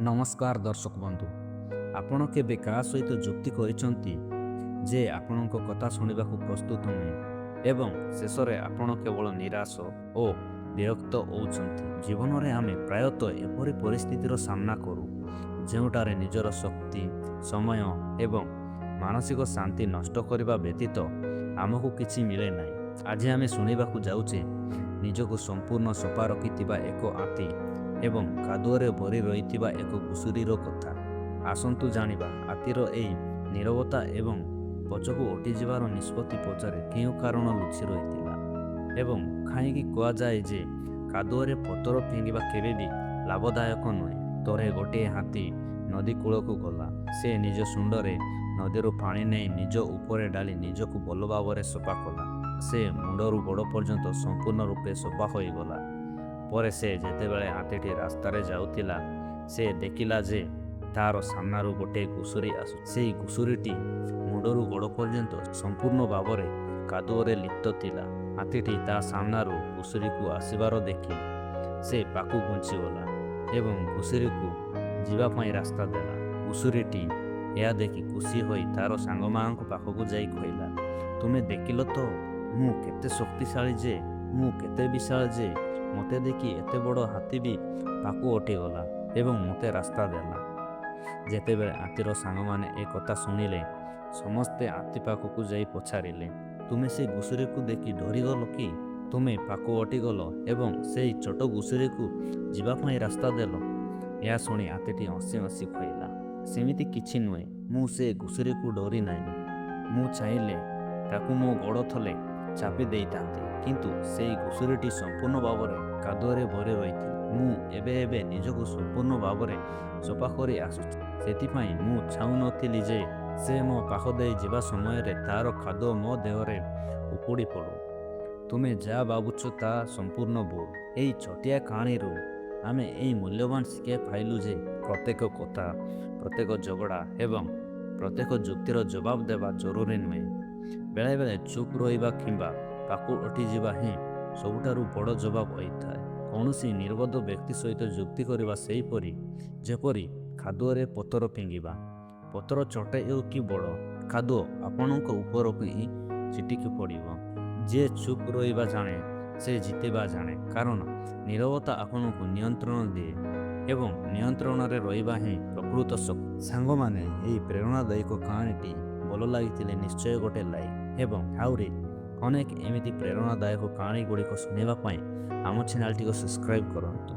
नमस्कार दर्शक बंधु, आपण केबे का सहित जुक्ति करिसंती जे आपणक कथा शुणिबाकू प्रस्तुत नुहे एवं शेष में आपण केवल निराश ओ विरक्त होउछंती। जीवन में आमे प्रायतः एपरी परिस्थितिर सामना करू जेउटारे निजर शक्ति समय एवं मानसिक शांति नष्ट करने व्यतीत आमको किछि मिले नाही। आज आमे शुणिबाकू जाउचे निजको संपूर्ण सफा रखिथिबा एक आती एवं कादुअरे भरी रहिथिबा एक घुसुरीर कथा। आसंतु जानिबा आतीर एई नीरवता एवं पछकू उठी जिबार निष्पत्ति पछरे केउ कारण लुचि रहिथिला एवं काहींकि कुआ जाए जे कादुअरे पतर फिंगिबा केबे भी लाभदायक नुहे। तोरे गोटे हाथी नदी कूलकू गला। से निज सुंडरे नदीर पानी नहीं निज उपरे डाली निजकू भल भावरे सफा कला। से मुंडरू गोड़ पर्यंत संपूर्ण रूपे सफा हो गला। परे से जेतेबेले हाथीटी रास्तारे जाउथिला से देखिला जे तार सामनारू गोटे घुसुरी आसु। से घुसुरीटी मुंडरू गोड़ पर्यंत संपूर्ण भावरे कादुअरे लिप्त थिला। हाथीटी ता सामनारू घुसुरी को आसिबार देखि से पाकू घुंची गला एवं घुसुरी को जीवा पाई रास्ता देला। घुसुरीटी या देखि खुशी होई तार सांगमानक पाखकू जाई कहला, तुमे देखिलो तो मु केते शक्तिशाली जे, मु केते विशाल जे, मते देखि एते बड़ हाथी भी पाकू अटी गला एवं मते रास्ता देला। जेतेबेले हाथीर सांग माने ए कथा शुणिले समस्ते हाथी पाखकू जाई पछारिले, तुमे से घुसुरी को देखि डरी गल कि? तुमे पाकू अटी गल एवं से छोट घुसुरी को जीवा पाई रास्ता देल। या शुणी हाथीटी हसी हसी कहला, सेमिति किछि नुहे, मु से घुसुरी को डरी नाही। मु चाहिले ताकू मो गोड़ थले चापी देइतांती, किंतु सेई घुसुरीटी संपूर्ण भावरे कादुअरे भरी रहिथि। मु एबे एबे निजको संपूर्ण भावरे सफा करी आसुछि। सेतिपाई मु चाहु नथिली जे से मो पाख देई जिबा समयरे तार कादुअ मो देहरे उपुड़ी पड़ू। तुमे जा भाबुछ ता संपूर्ण भूल। एई छोटिया कहानीरू आमे एई मूल्यवान शिक्षा पाइलु जे प्रत्येक कथा, प्रत्येक झगड़ा एवं प्रत्येक जुक्तिर जवाब देवा जरूरी नुहे। बेले बेले चुप रहिबा किंबा पाकू अटी जिबा ही सबुठारु बड़ जवाब होइथाए। कौनसी निर्बोध व्यक्ति सहित जुक्ति करबा सेहीपरि जेपरि कादुअरे पतर फिंगिबा। पतर छोटे हेउ कि बड़, कादुअ आपणक उपरकू ही चिटिकी पड़िबो। जे चुप रहिबा जाने से जितेबा जाने, कारण नीरवता आपणकू नियंत्रण दिए एवं नियंत्रण रे रहिबा ही प्रकृत शक्ति। सांग माने एई प्रेरणादायक कहानीटी भल लागिथिले निश्चय गोटे लाइक एवं आउरी अनेक एमिति प्रेरणादायक कहानी गुड़िक शुणा आम चैनल टी सब्सक्राइब करंतु।